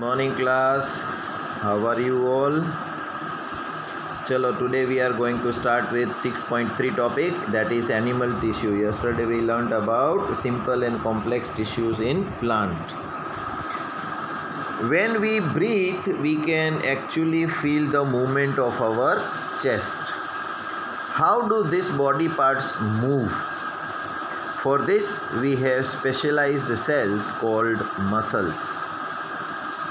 Morning class, how are you all? Chalo, today we are going to start with 6.3 topic, that is animal tissue. Yesterday we learned about simple and complex tissues in plant. When we breathe, we can actually feel the movement of our chest. How do these body parts move? For this we have specialized cells called muscles.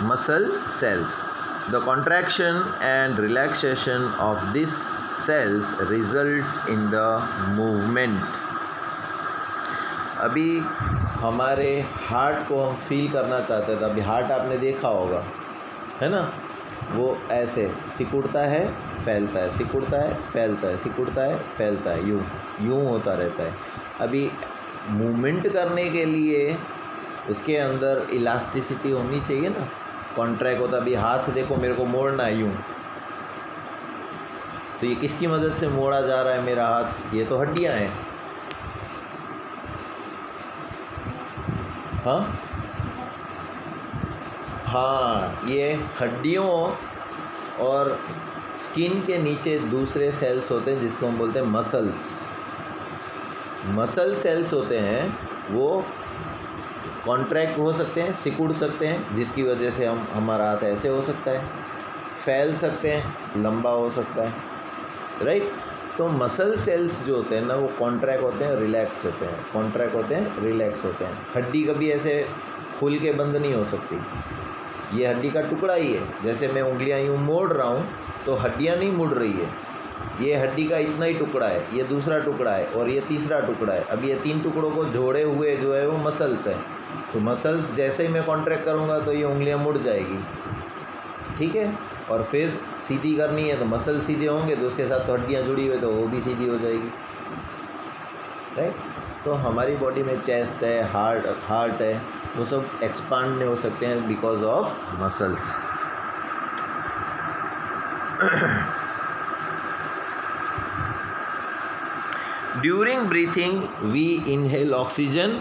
Muscle cells. The contraction and relaxation of these cells results in the movement. अभी हमारे heart को हम feel करना चाहते थे. अभी heart आपने देखा होगा, है ना, वो ऐसे सिकुड़ता है, फैलता है, सिकुड़ता है, फैलता है, सिकुड़ता है, फैलता है, यूँ होता रहता है. अभी मूवमेंट करने के लिए उसके अंदर इलास्टिसिटी होनी चाहिए ना. कॉन्ट्रैक्ट होता. अभी हाथ देखो, मेरे को मोड़ना है यूँ, तो ये किसकी मदद से मोड़ा जा रहा है मेरा हाथ? ये तो हड्डियाँ हैं. हाँ, ये हड्डियों और स्किन के नीचे दूसरे सेल्स होते हैं जिसको हम बोलते हैं मसल्स. मसल सेल्स होते हैं, वो कॉन्ट्रैक्ट हो सकते हैं, सिकुड़ सकते हैं, जिसकी वजह से हमारा हाथ ऐसे हो सकता है, फैल सकते हैं, लंबा हो सकता है, राइट. तो मसल सेल्स जो होते हैं ना, वो कॉन्ट्रैक्ट होते हैं, रिलैक्स होते हैं, कॉन्ट्रैक्ट होते हैं, रिलैक्स होते हैं. हड्डी कभी ऐसे खुल के बंद नहीं हो सकती. ये हड्डी का टुकड़ा ही है. जैसे मैं उंगलियां यूँ मोड़ रहा हूँ तो हड्डियाँ नहीं मुड़ रही है. ये हड्डी का इतना ही टुकड़ा है, ये दूसरा टुकड़ा है और ये तीसरा टुकड़ा है. अब ये तीन टुकड़ों को जोड़े हुए जो है वो मसल्स हैं. तो मसल्स जैसे ही मैं कॉन्ट्रैक्ट करूँगा तो ये उंगलियां मुड़ जाएगी, ठीक है. और फिर सीधी करनी है तो मसल सीधे होंगे, तो उसके साथ तो हड्डियाँ जुड़ी हुई तो वो भी सीधी हो जाएगी, राइट. तो हमारी बॉडी में चेस्ट है, हार्ट है, वो सब एक्सपांड नहीं हो सकते हैं because of muscles. During breathing, we inhale oxygen.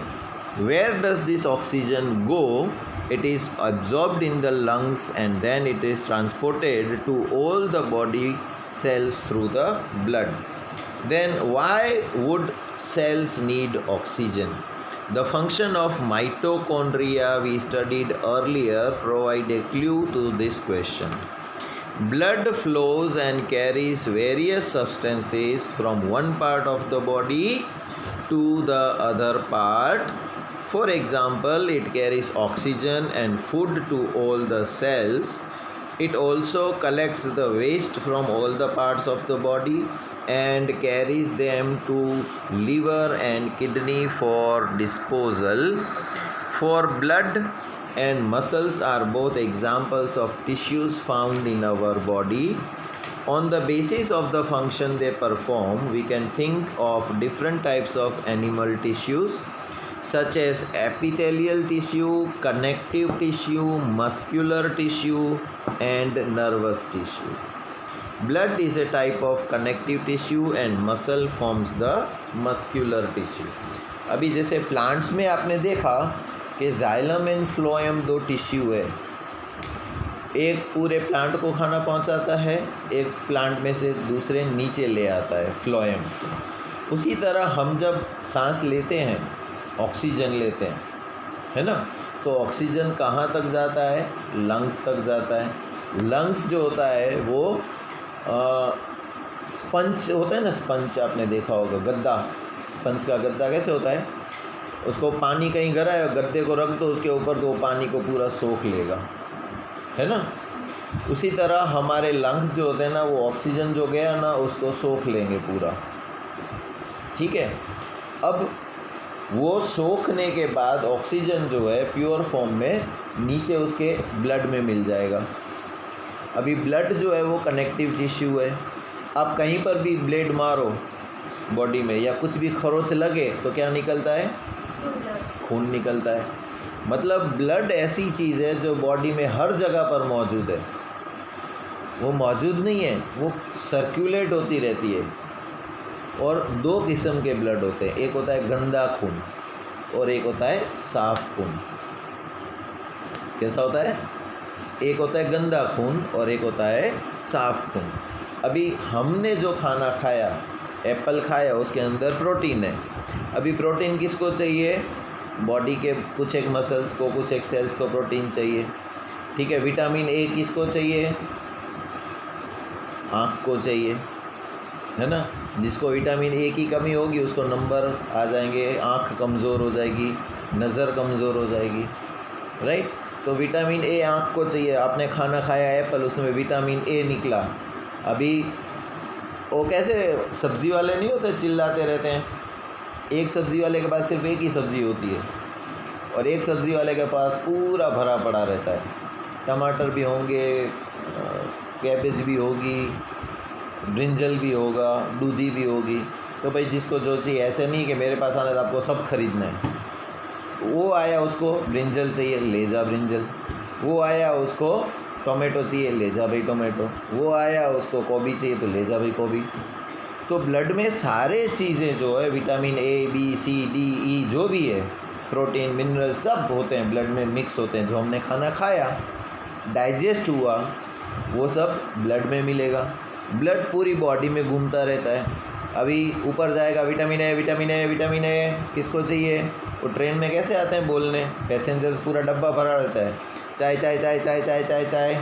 Where does this oxygen go? It is absorbed in the lungs and then it is transported to all the body cells through the blood. Then why would cells need oxygen? The function of mitochondria we studied earlier provide a clue to this question. Blood flows and carries various substances from one part of the body to the other part. For example, it carries oxygen and food to all the cells. It also collects the waste from all the parts of the body and carries them to liver and kidney for disposal. For blood and muscles are both examples of tissues found in our body. On the basis of the function they perform, we can think of different types of animal tissues such as epithelial tissue, connective tissue, muscular tissue and nervous tissue. Blood is a type of connective tissue and muscle forms the muscular tissue. अभी जैसे plants में आपने देखा कि xylem and phloem दो tissue है. एक पूरे प्लांट को खाना पहुंचाता है, एक प्लांट में से दूसरे नीचे ले आता है, फ्लोएम. उसी तरह हम जब सांस लेते हैं, ऑक्सीजन लेते हैं, है ना, तो ऑक्सीजन कहाँ तक जाता है? लंग्स तक जाता है. लंग्स जो होता है वो स्पंज होता है ना, स्पंज आपने देखा होगा, गद्दा. स्पंज का गद्दा कैसे होता है? उसको पानी कहीं गिरा है, गद्दे को रख दो उसके ऊपर, तो वो पानी को पूरा सोख लेगा, है ना. उसी तरह हमारे लंग्स जो होते हैं ना, वो ऑक्सीजन जो गया ना उसको सोख लेंगे पूरा, ठीक है. अब वो सोखने के बाद ऑक्सीजन जो है प्योर फॉर्म में नीचे उसके ब्लड में मिल जाएगा. अभी ब्लड जो है वो कनेक्टिव टिश्यू है. आप कहीं पर भी ब्लेड मारो बॉडी में या कुछ भी खरोच लगे तो क्या निकलता है? खून निकलता है. मतलब ब्लड ऐसी चीज़ है जो बॉडी में हर जगह पर मौजूद है. वो मौजूद नहीं है, वो सर्कुलेट होती रहती है. और दो किस्म के ब्लड होते हैं, एक होता है गंदा खून और एक होता है साफ़ खून. कैसा होता है? एक होता है गंदा खून और एक होता है साफ खून। अभी हमने जो खाना खाया, एप्पल खाया, उसके अंदर प्रोटीन है। अभी प्रोटीन किसको चाहिए? बॉडी के कुछ एक मसल्स को, कुछ एक सेल्स को प्रोटीन चाहिए। ठीक है। विटामिन ए किसको चाहिए? आँख को चाहिए, है ना। जिसको विटामिन ए की कमी होगी उसको नंबर आ जाएंगे, आँख कमज़ोर हो जाएगी, नज़र कमज़ोर हो जाएगी, राइट। तो विटामिन ए आँख को चाहिए। आपने खाना खाया एप्पल, उसमें विटामिन ए निकला। अभी वो कैसे सब्ज़ी वाले नहीं होते, चिल्लाते रहते हैं। एक सब्ज़ी वाले के पास सिर्फ एक ही सब्ज़ी होती है और एक सब्ज़ी वाले के पास पूरा भरा पड़ा रहता है। टमाटर भी होंगे, कैबेज भी होगी, ब्रिंजल भी होगा, दूधी भी होगी। तो भाई जिसको जो चाहिए, ऐसे नहीं कि मेरे पास आना तो आपको सब खरीदना है। वो आया उसको ब्रिंजल चाहिए, ले जा ब्रिंजल। वो आया उसको टोमेटो चाहिए, ले जा भाई टोमेटो। वो आया उसको गोभी चाहिए, तो ले जा भाई गोभी। तो ब्लड में सारे चीज़ें जो है, vitamin A, B, C, D, E, जो भी है, प्रोटीन, मिनरल, सब होते हैं ब्लड में, मिक्स होते हैं। जो हमने खाना खाया, डाइजेस्ट हुआ, वो सब ब्लड में मिलेगा। ब्लड पूरी बॉडी में घूमता रहता है। अभी ऊपर जाएगा vitamin A, vitamin A, vitamin A किसको चाहिए? वो ट्रेन में कैसे आते हैं बोलने, पैसेंजर्स पूरा डब्बा भरा रहता है, चाय चाय चाय चाय चाय चाय चाय।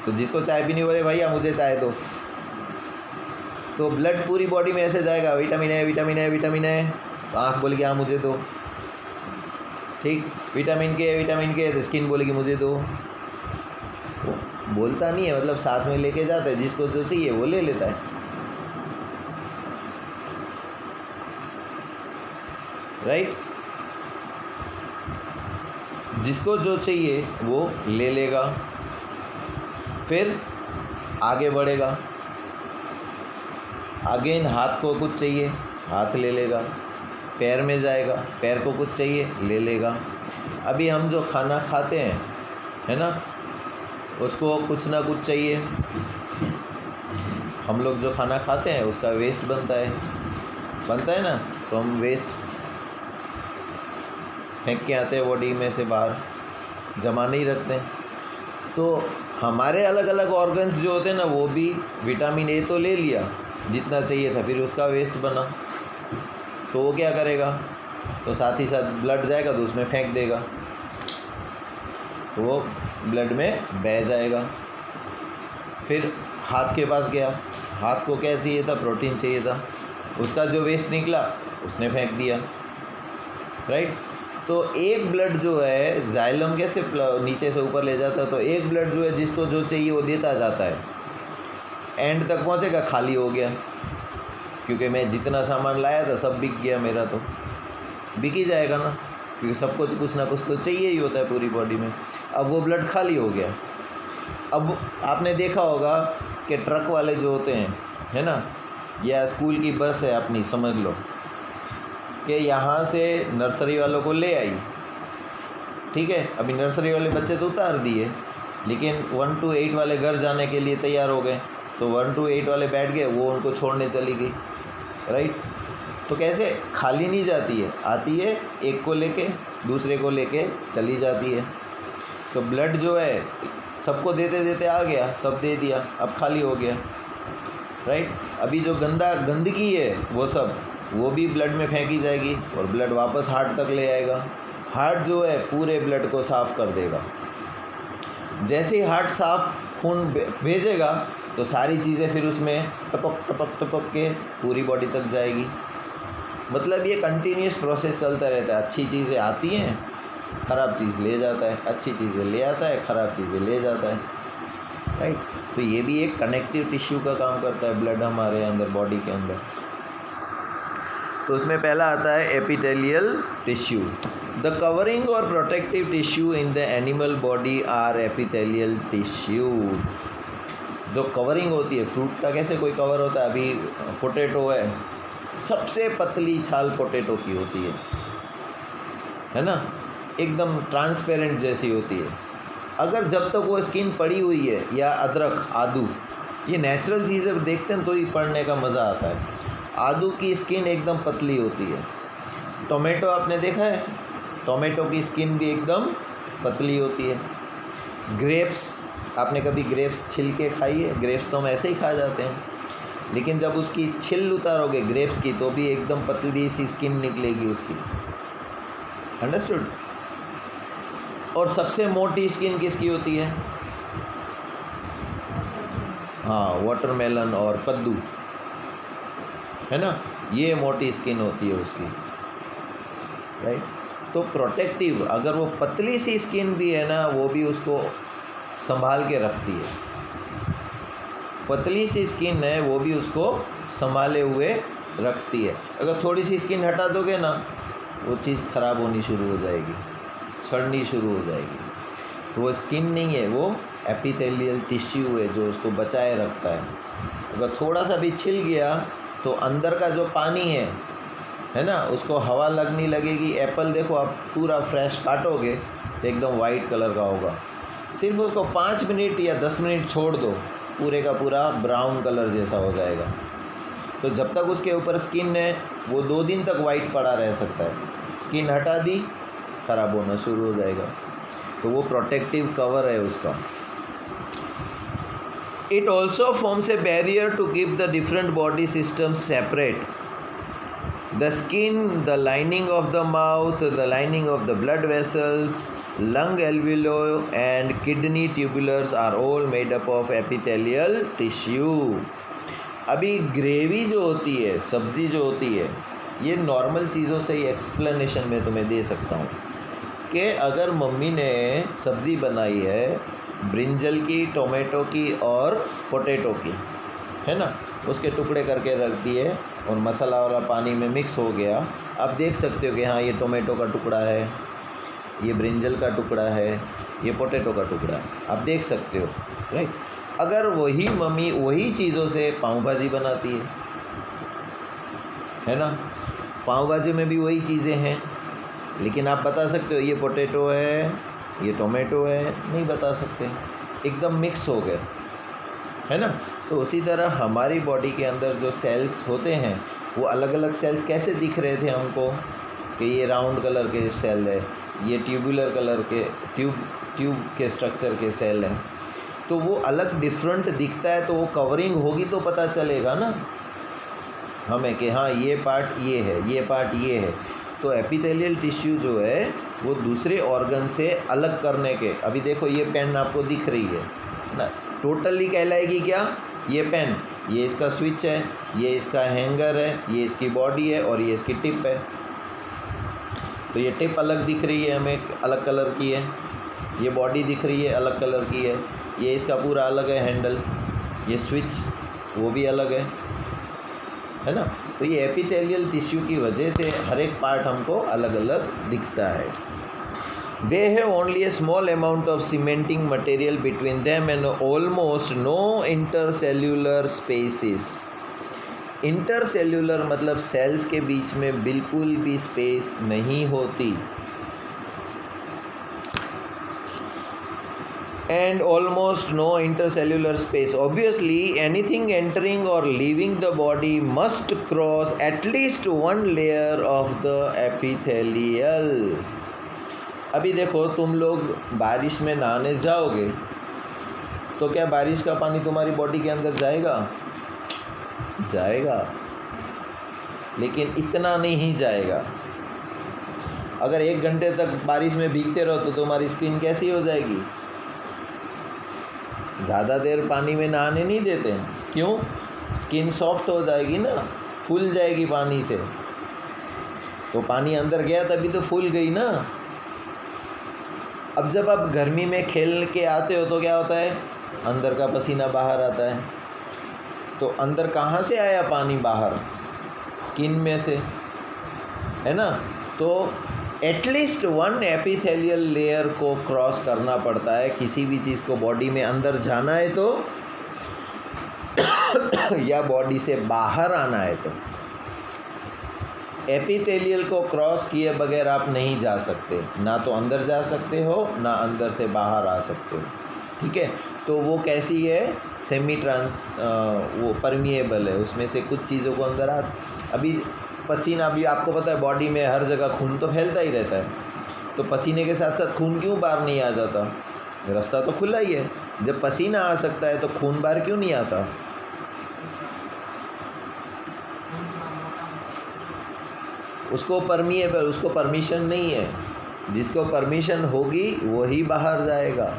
तो जिसको चाय पीनी बोले भैया मुझे चाय दो। तो ब्लड पूरी बॉडी में ऐसे जाएगा, vitamin A, vitamin A, vitamin A. तो आँख बोलेगी हाँ मुझे दो, ठीक। विटामिन के, तो स्किन बोलेगी मुझे दो। बोलता नहीं है, मतलब साथ में लेके जाता है, जिसको जो चाहिए वो ले लेता है, राइट। जिसको जो चाहिए वो ले लेगा, फिर आगे बढ़ेगा। अगेन हाथ को कुछ चाहिए, हाथ ले लेगा। पैर में जाएगा, पैर को कुछ चाहिए, ले लेगा। अभी हम जो खाना खाते हैं, है ना, उसको कुछ ना कुछ चाहिए। हम लोग जो खाना खाते हैं उसका वेस्ट बनता है ना। तो हम वेस्ट फेंक के आते हैं बॉडी में से बाहर, जमा नहीं रखते हैं। तो हमारे अलग अलग ऑर्गन्स जो होते हैं ना, वो भी विटामिन ए तो ले लिया जितना चाहिए था, फिर उसका वेस्ट बना। तो वो क्या करेगा? तो साथ ही साथ ब्लड जाएगा तो उसमें फेंक देगा, तो वो ब्लड में बह जाएगा। फिर हाथ के पास गया, हाथ को क्या चाहिए था? प्रोटीन चाहिए था। उसका जो वेस्ट निकला उसने फेंक दिया, राइट। तो एक ब्लड जो है, जाइलम कैसे नीचे से ऊपर ले जाता है, तो एक ब्लड जो है जिसको जो चाहिए वो देता जाता है। एंड तक पहुंचेगा, खाली हो गया, क्योंकि मैं जितना सामान लाया था सब बिक गया मेरा। तो बिक ही जाएगा ना, क्योंकि सबको कुछ ना कुछ तो चाहिए ही होता है पूरी बॉडी में। अब वो ब्लड खाली हो गया। अब आपने देखा होगा कि ट्रक वाले जो होते हैं, है ना, या स्कूल की बस है अपनी, समझ लो कि यहाँ से नर्सरी वालों को ले आई, ठीक है। अभी नर्सरी वाले बच्चे तो उतार दिए, लेकिन 1 to 8 वाले घर जाने के लिए तैयार हो गए। तो 1 to 8 वाले बैठ गए, वो उनको छोड़ने चली गई, राइट। तो कैसे खाली नहीं जाती है, आती है, एक को लेके दूसरे को लेके चली जाती है। तो ब्लड जो है सबको देते देते आ गया, सब दे दिया, अब खाली हो गया, राइट। अभी जो गंदगी है वो भी ब्लड में फेंकी जाएगी और ब्लड वापस हार्ट तक ले आएगा। हार्ट जो है पूरे ब्लड को साफ़ कर देगा। जैसे ही हार्ट साफ खून भेजेगा तो सारी चीज़ें फिर उसमें टपक टपक टपक के पूरी बॉडी तक जाएगी। मतलब ये कंटिन्यूस प्रोसेस चलता रहता है। अच्छी चीज़ें आती हैं, ख़राब चीज़ ले जाता है, अच्छी चीज़ें ले आता है, ख़राब चीज़ें ले जाता है, राइट। तो ये भी एक कनेक्टिव टिश्यू का काम करता है ब्लड हमारे अंदर, बॉडी के अंदर। तो उसमें पहला आता है एपिथेलियल टिश्यू। द कवरिंग और protective tissue in the animal body are epithelial tissue. जो कवरिंग होती है, फ्रूट का कैसे कोई कवर होता है, अभी पोटैटो है, सबसे पतली छाल पोटैटो की होती है ना, एकदम ट्रांसपेरेंट जैसी होती है। अगर जब तक वो स्किन पड़ी हुई है, या अदरक, आदू, ये नेचुरल चीज़ें देखते हैं तो ही पढ़ने का मज़ा आता है। आदू की स्किन एकदम पतली होती है। टोमेटो आपने देखा है, टोमेटो की स्किन भी एकदम पतली होती है। ग्रेप्स, आपने कभी ग्रेप्स छिल के खाई है? ग्रेप्स तो हम ऐसे ही खा जाते हैं, लेकिन जब उसकी छिल उतारोगे ग्रेप्स की तो भी एकदम पतली सी स्किन निकलेगी उसकी। अंडरस्टूड? और सबसे मोटी स्किन किसकी होती है? हाँ, वाटरमेलन और कद्दू, है ना, ये मोटी स्किन होती है उसकी, राइट। तो प्रोटेक्टिव, अगर वो पतली सी स्किन भी है ना, वो भी उसको संभाल के रखती है। पतली सी स्किन है वो भी उसको संभाले हुए रखती है। अगर थोड़ी सी स्किन हटा दोगे ना, वो चीज़ ख़राब होनी शुरू हो जाएगी, सड़नी शुरू हो जाएगी। तो वो स्किन नहीं है, वो एपिथेलियल टिश्यू है जो उसको बचाए रखता है। अगर थोड़ा सा भी छिल गया तो अंदर का जो पानी है ना, उसको हवा लगने लगेगी। एप्पल देखो, आप पूरा फ्रेश काटोगे तो एकदम वाइट कलर का होगा, सिर्फ उसको 5 मिनट या 10 मिनट छोड़ दो, पूरे का पूरा ब्राउन कलर जैसा हो जाएगा। तो जब तक उसके ऊपर स्किन है वो 2 दिन तक वाइट पड़ा रह सकता है। स्किन हटा दी, ख़राब होना शुरू हो जाएगा। तो वो प्रोटेक्टिव कवर है उसका। It also forms a barrier to keep the different body systems separate. The skin, the lining of the mouth, the lining of the blood vessels, lung alveoli and kidney tubulars are all made up of epithelial tissue. अभी gravy जो होती है, सब्ज़ी जो होती है, ये normal चीज़ों से ही एक्सप्लेनेशन में तुम्हें दे सकता हूँ कि अगर मम्मी ने सब्ज़ी बनाई है ब्रिंजल की, टोमेटो की और पोटैटो की, है ना, उसके टुकड़े करके रख दिए और मसाला वाला पानी में मिक्स हो गया। आप देख सकते हो कि हाँ, ये टोमेटो का टुकड़ा है, ये ब्रिंजल का टुकड़ा है, ये पोटैटो का टुकड़ा है, आप देख सकते हो, राइट। अगर वही मम्मी वही चीज़ों से पाव भाजी बनाती है ना, पाव भाजी में भी वही चीज़ें हैं, लेकिन आप बता सकते हो ये पोटैटो है, ये टोमेटो है? नहीं बता सकते, एकदम मिक्स हो गए, है ना। तो उसी तरह हमारी बॉडी के अंदर जो सेल्स होते हैं वो अलग अलग सेल्स कैसे दिख रहे थे हमको कि ये राउंड कलर के सेल है, ये ट्यूबुलर कलर के ट्यूब के स्ट्रक्चर के सेल हैं। तो वो अलग डिफरेंट दिखता है, तो वो कवरिंग होगी तो पता चलेगा ना हमें कि हाँ, ये पार्ट ये है, ये पार्ट ये है। तो एपिथेलियल टिश्यू जो है वो दूसरे ऑर्गन से अलग करने के, अभी देखो ये पेन आपको दिख रही है ना, टोटली कहलाएगी क्या? ये पेन, ये इसका स्विच है, ये इसका हैंगर है, ये इसकी बॉडी है और ये इसकी टिप है। तो ये टिप अलग दिख रही है हमें, अलग कलर की है, ये बॉडी दिख रही है अलग कलर की है, ये इसका पूरा अलग है हैंडल, ये स्विच वो भी अलग है ना। तो ये एपिथेलियल टिश्यू की वजह से हर एक पार्ट हमको अलग अलग दिखता है। They have only a small amount of cementing material between them and almost no intercellular spaces. Intercellular मतलब सेल्स के बीच में बिल्कुल भी स्पेस नहीं होती। And almost no intercellular space. Obviously, anything entering or leaving the body must cross at least one layer of the epithelial. अभी देखो, तुम लोग बारिश में नहाने जाओगे तो क्या बारिश का पानी तुम्हारी बॉडी के अंदर जाएगा? जाएगा, लेकिन इतना नहीं जाएगा। अगर 1 घंटे तक बारिश में भीगते रहो तो तुम्हारी स्किन कैसी हो जाएगी? ज़्यादा देर पानी में नहाने नहीं देते, क्यों? स्किन सॉफ्ट हो जाएगी ना, फूल जाएगी पानी से। तो पानी अंदर गया तभी तो फूल गई ना। अब जब आप गर्मी में खेल के आते हो तो क्या होता है? अंदर का पसीना बाहर आता है। तो अंदर कहाँ से आया पानी बाहर? स्किन में से, है ना। तो एटलीस्ट 1 एपिथेलियल लेयर को क्रॉस करना पड़ता है किसी भी चीज़ को बॉडी में अंदर जाना है तो या बॉडी से बाहर आना है तो। एपिथेलियल को क्रॉस किए बगैर आप नहीं जा सकते, ना तो अंदर जा सकते हो ना अंदर से बाहर आ सकते हो, ठीक है। तो वो कैसी है? सेमी ट्रांस वो परमिएबल है, उसमें से कुछ चीज़ों को अंदर अभी पसीना, अभी आपको पता है बॉडी में हर जगह खून तो फैलता ही रहता है, तो पसीने के साथ साथ खून क्यों बाहर नहीं आ जाता? रास्ता तो खुला ही है। जब पसीना आ सकता है तो खून बाहर क्यों नहीं आता? उसको परमिएबल, उसको परमिशन नहीं है। जिसको परमिशन होगी वही बाहर जाएगा।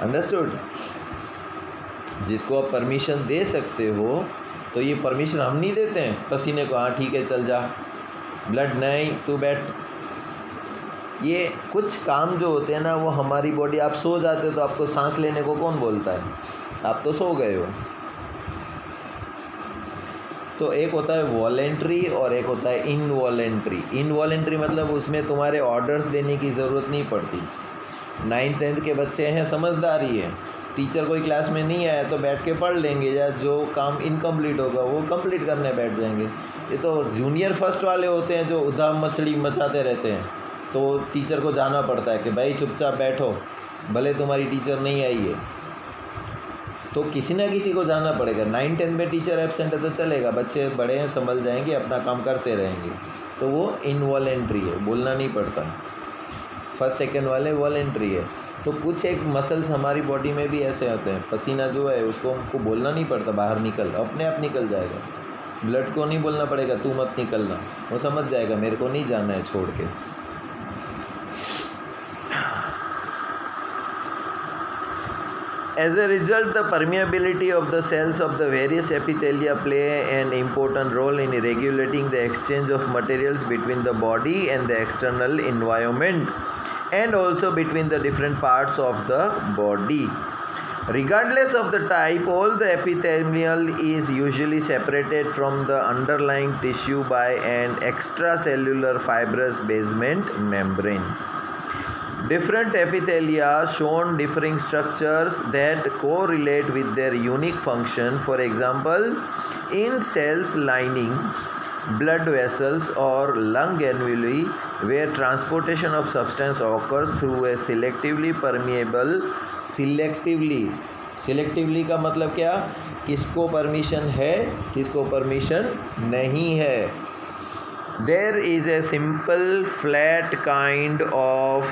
अंडरस्टूड? जिसको आप परमिशन दे सकते हो, तो ये परमिशन हम नहीं देते हैं पसीने को, हाँ ठीक है चल जा, ब्लड नहीं तू बैठ। ये कुछ काम जो होते हैं ना वो हमारी बॉडी, आप सो जाते हो तो आपको सांस लेने को कौन बोलता है? आप तो सो गए हो। तो एक होता है वॉलेंट्री और एक होता है इनवॉलेंट्री। इनवॉलेंट्री मतलब उसमें तुम्हारे ऑर्डर्स देने की ज़रूरत नहीं पड़ती। 9th-10th के बच्चे हैं, समझदारी है, टीचर कोई क्लास में नहीं आया तो बैठ के पढ़ लेंगे, या जो काम इनकम्प्लीट होगा वो कंप्लीट करने बैठ जाएंगे। ये तो जूनियर फर्स्ट वाले होते हैं जो उधाम मछली मचाते रहते हैं, तो टीचर को जाना पड़ता है कि भाई चुपचाप बैठो, भले तुम्हारी टीचर नहीं आई है। तो किसी ना किसी को जाना पड़ेगा। 9th-10th में टीचर एब्सेंट है तो चलेगा, बच्चे बड़े हैं संभल जाएंगे, अपना काम करते रहेंगे। तो वो इनवॉलेंट्री है, बोलना नहीं पड़ता। 1st-2nd वाले वॉलेंट्री है। तो कुछ एक मसल्स हमारी बॉडी में भी ऐसे होते हैं, पसीना जो है उसको हमको बोलना नहीं पड़ता बाहर निकल, अपने आप निकल जाएगा। ब्लड को नहीं बोलना पड़ेगा तू मत निकलना, वो समझ जाएगा मेरे को नहीं जाना है छोड़ के। As a result, the permeability of the cells of the various epithelia play an important role in regulating the exchange of materials between the body and the external environment, and also between the different parts of the body. Regardless of the type, all the epithelial is usually separated from the underlying tissue by an extracellular fibrous basement membrane. Different epithelia shown differing structures that correlate with their unique function. For example, in cells lining blood vessels or lung alveoli, where transportation of substance occurs through a selectively permeable, selectively का मतलब क्या? किसको permission है, किसको permission नहीं है। There is a simple flat kind of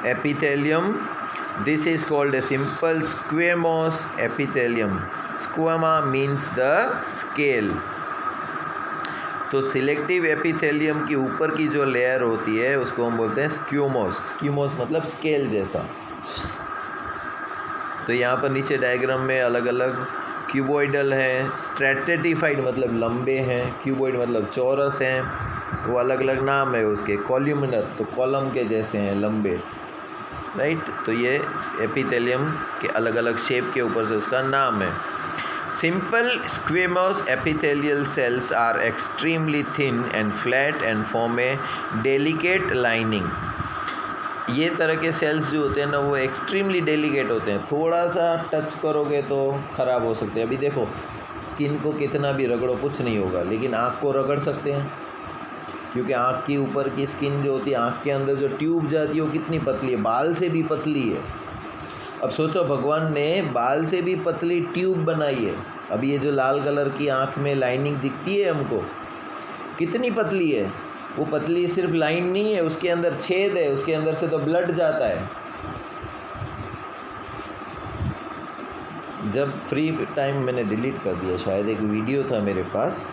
epithelium. This is called a simple squamous epithelium. Squama means the scale. तो selective epithelium की ऊपर की जो लेयर होती है उसको हम बोलते हैं स्क्यूमोस। स्क्यूमोस मतलब स्केल जैसा। तो यहाँ पर नीचे डायग्राम में अलग अलग क्यूबॉइडल हैं, स्ट्रैटिफाइड मतलब लंबे हैं, क्यूबॉइड मतलब चौरस हैं, वो अलग अलग नाम है उसके। कॉल्यूमिनर तो कॉलम के जैसे हैं, लंबे, राइट। तो ये एपिथेलियम के अलग अलग शेप के ऊपर से उसका नाम है। Simple squamous epithelial cells are extremely thin and flat and form a delicate lining. ये तरह के सेल्स जो होते हैं ना वो एक्सट्रीमली डेलिकेट होते हैं, थोड़ा सा टच करोगे तो ख़राब हो सकते हैं। अभी देखो स्किन को कितना भी रगड़ो कुछ नहीं होगा, लेकिन आँख को रगड़ सकते हैं, क्योंकि आँख की ऊपर की स्किन जो होती है, आँख के अंदर जो ट्यूब जाती है वो कितनी पतली है, बाल से भी पतली है। अब सोचो भगवान ने बाल से भी पतली ट्यूब बनाई है। अब ये जो लाल कलर की आँख में लाइनिंग दिखती है हमको, कितनी पतली है। वो पतली सिर्फ लाइन नहीं है, उसके अंदर छेद है, उसके अंदर से तो ब्लड जाता है। जब फ्री टाइम मैंने डिलीट कर दिया, शायद एक वीडियो था मेरे पास,